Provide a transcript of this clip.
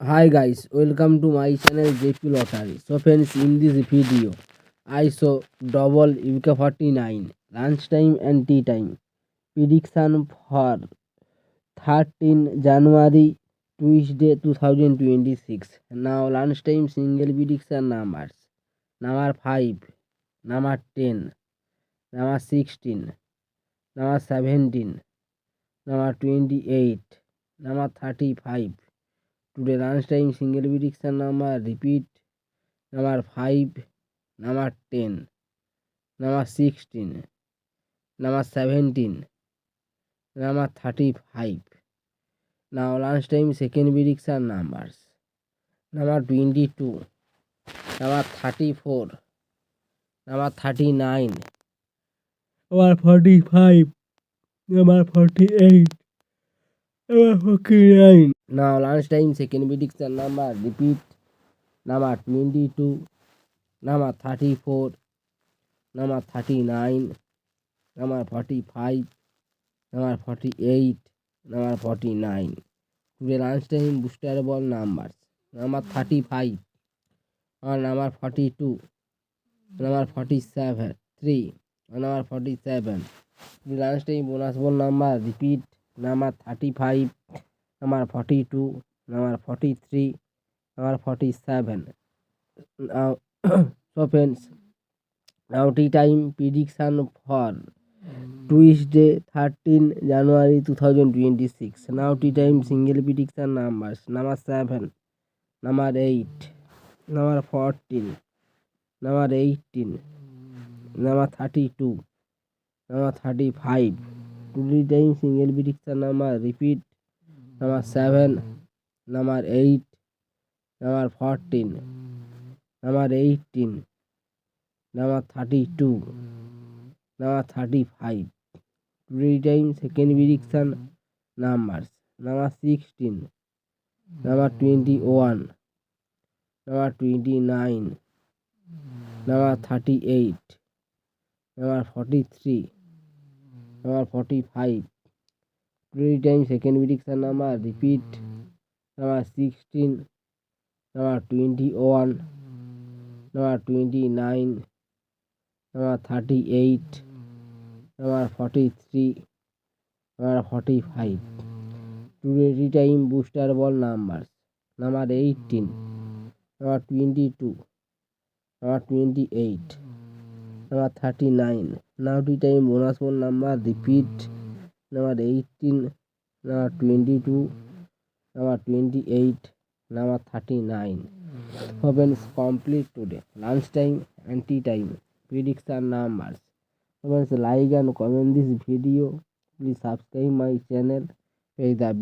Hi guys, welcome to my channel JP Lottery. So friends, in this video, I saw double UK49 lunchtime and tea time prediction for 13 January Tuesday 2026. Now lunchtime single prediction numbers: number 5, number 10, number 16, number 17, number 28, number 35. Today lunchtime single prediction number repeat: number 5, number 10, number 16, number 17, number 35. Now lunchtime second prediction numbers: number 22, number 34, number 39, number 45, number 48, number 49. Now lunchtime second prediction number repeat: number 22, number 34, number 39, number 45, number 48, number 49. Today lunchtime booster ball numbers: number 35, or number 42, number 47, 3, or number 47. Today lunchtime bonus ball number repeat: number 35, number 42, number 43, number 47. Now, so friends, now tea time prediction for Tuesday 13 January 2026. Now tea time single prediction numbers: number 7, number 8, number 14, number 18, number 32, number 35. Today time single prediction number repeat: number 7, number 8, number 14, number 18, number 32, number 35. Today time second prediction numbers: number 16, number 21, number 29, number 38, number 43, number 45. Today time second prediction number repeat: number 16, number 21, number 29, number 38, number 43, number 45. Today time booster ball numbers: number 18, number 22, number 28, number 39. Now tea time bonus ball number repeat: number 18, number 22, number 28, number 39. Friends, complete today lunchtime and tea time prediction numbers. Friends, like and comment this video. Please subscribe my channel. Pay the